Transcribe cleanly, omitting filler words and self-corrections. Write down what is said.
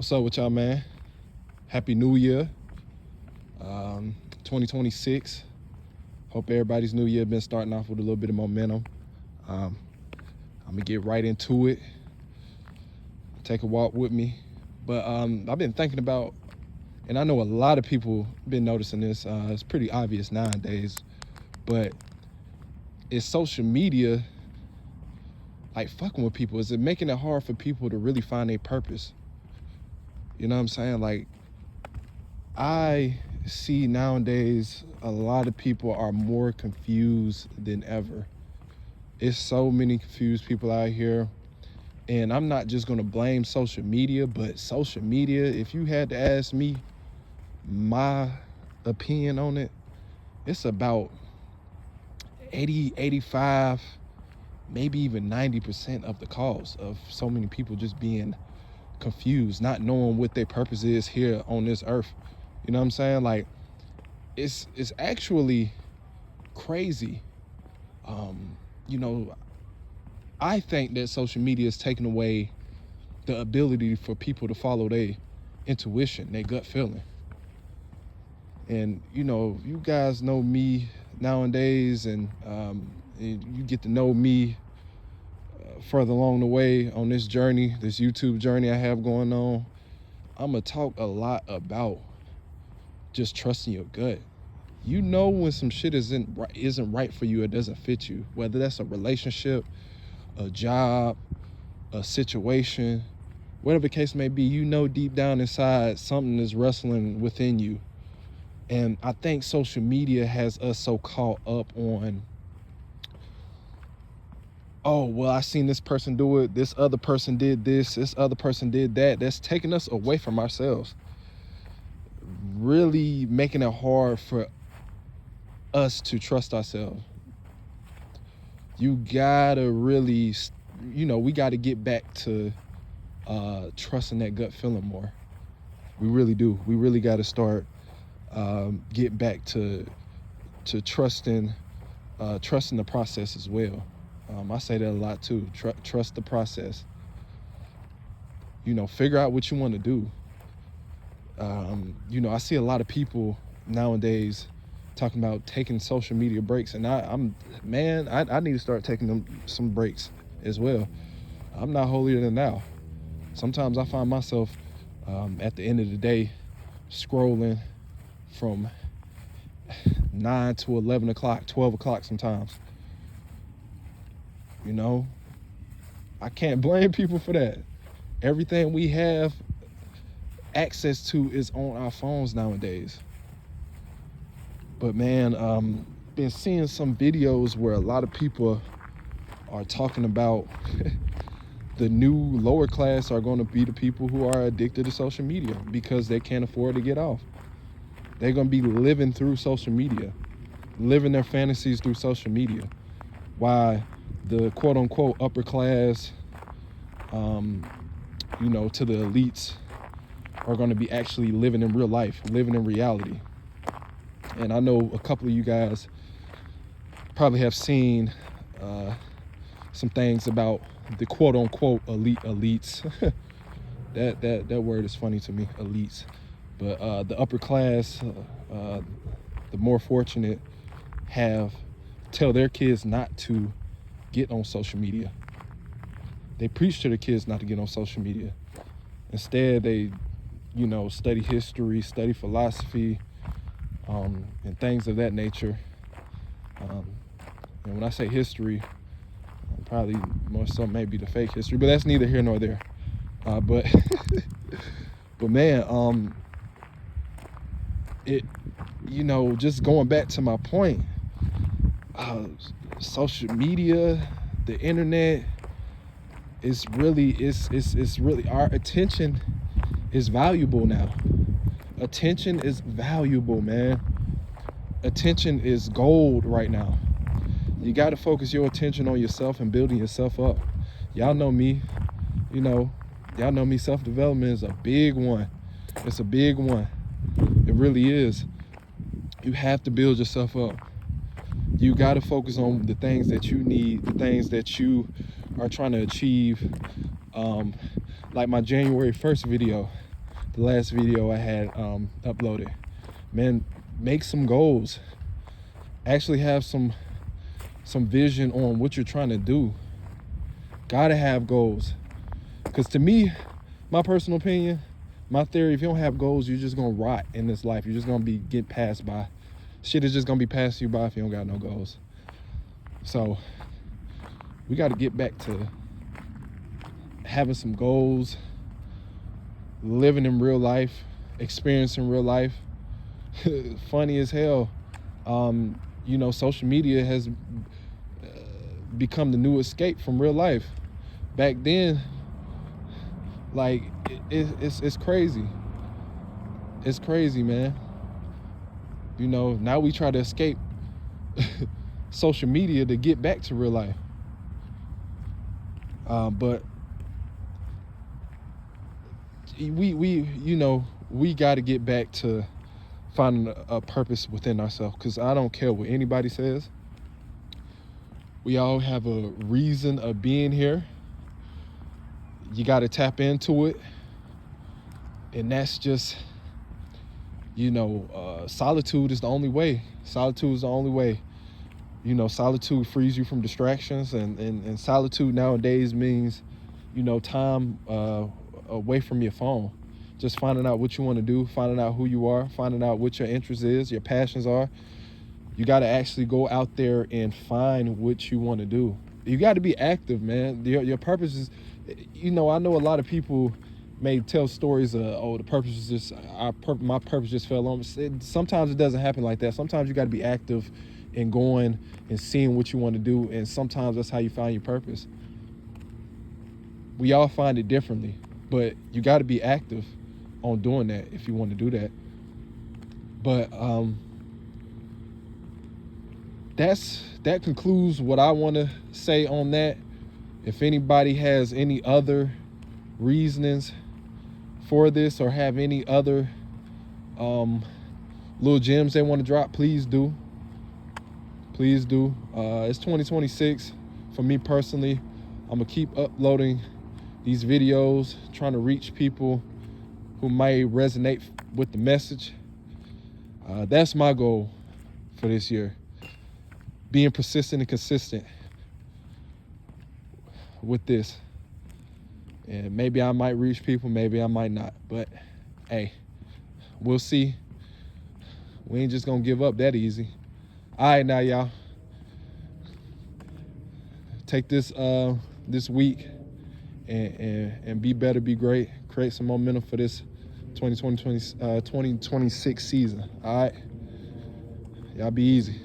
What's up with y'all, man? Happy New Year, 2026. Hope everybody's New Year been starting off with a little bit of momentum. I'm gonna get right into it. Take a walk with me. But I've been thinking about, and I know a lot of people been noticing this. It's pretty obvious nowadays, but is social media like fucking with people? Is it making it hard for people to really find their purpose? You know what I'm saying? Like, I see nowadays a lot of people are more confused than ever. It's so many confused people out here. And I'm not just gonna blame social media, but social media, if you had to ask me my opinion on it, it's about 80, 85, maybe even 90% of the cause of so many people just being confused, not knowing what their purpose is here on this earth. You know what I'm saying? Like, it's actually crazy. You know, I think that social media is taking away the ability for people to follow their intuition, their gut feeling. And you know, you guys know me nowadays, and you get to know me further along the way on this journey, this YouTube journey I have going on. I'm gonna talk a lot about just trusting your gut. You know when some shit isn't right for you, it doesn't fit you, whether that's a relationship, a job, a situation, whatever the case may be. You know deep down inside something is wrestling within you. And I think social media has us so caught up on, oh, well, I seen this person do it, this other person did this other person did that. That's taking us away from ourselves, really making it hard for us to trust ourselves. You gotta really, we gotta get back to trusting that gut feeling more. We really do. We really gotta start get back to trusting the process as well. I say that a lot too. Trust the process. Figure out what you want to do. I see a lot of people nowadays talking about taking social media breaks, and I need to start taking some breaks as well. I'm not holier than thou. Sometimes I find myself at the end of the day scrolling from 9 to 11 o'clock, 12 o'clock sometimes. I can't blame people for that. Everything we have access to is on our phones nowadays. But man, been seeing some videos where a lot of people are talking about the new lower class are going to be the people who are addicted to social media because they can't afford to get off. They're going to be living through social media, living their fantasies through social media. Why the quote unquote upper class, to the elites are going to be actually living in real life, living in reality. And I know a couple of you guys probably have seen some things about the quote unquote elites. that word is funny to me, elites. But the upper class, the more fortunate, tell their kids not to get on social media. They preach to their kids not to get on social media. Instead, they, study history, study philosophy, and things of that nature. And when I say history, probably more so maybe the fake history, but that's neither here nor there. But man, just going back to my point, social media, the internet, it's really our attention is valuable now. Attention is valuable, man. Attention is gold right now. You got to focus your attention on yourself and building yourself up. Y'all know me, self-development is a big one. It's a big one. It really is. You have to build yourself up. You got to focus on the things that you need, the things that you are trying to achieve. Like my January 1st video, the last video I had uploaded. Man, make some goals. Actually have some vision on what you're trying to do. Gotta have goals. Because to me, my personal opinion, my theory, if you don't have goals, you're just gonna rot in this life. You're just gonna be getting passed by. Shit is just gonna be passing you by if you don't got no goals. So we gotta get back to having some goals, living in real life, experiencing real life. Funny as hell. You know, social media has become the new escape from real life. Back then, like, it's crazy. It's crazy, man. You know, now we try to escape social media to get back to real life. But we got to get back to finding a purpose within ourselves, because I don't care what anybody says. We all have a reason of being here. You got to tap into it. And that's just, you know, solitude is the only way. Solitude is the only way. You know, solitude frees you from distractions, and solitude nowadays means, you know, time away from your phone. Just finding out what you want to do, finding out who you are, finding out what your interest is, your passions are. You got to actually go out there and find what you want to do. You got to be active, man. Your purpose is, you know, I know a lot of people may tell stories of, oh, the purpose is just, my purpose just fell on. Sometimes it doesn't happen like that. Sometimes you got to be active and going and seeing what you want to do. And sometimes that's how you find your purpose. We all find it differently, but you got to be active on doing that if you want to do that. But that concludes what I want to say on that. If anybody has any other reasonings for this, or have any other little gems they want to drop, please do. Please do. It's 2026. For me personally, I'm gonna keep uploading these videos, trying to reach people who may resonate with the message. That's my goal for this year. Being persistent and consistent with this. And maybe I might reach people, maybe I might not. But hey, we'll see. We ain't just gonna give up that easy. All right, now y'all, take this this week and be better, be great. Create some momentum for this 2026 season. All right, y'all be easy.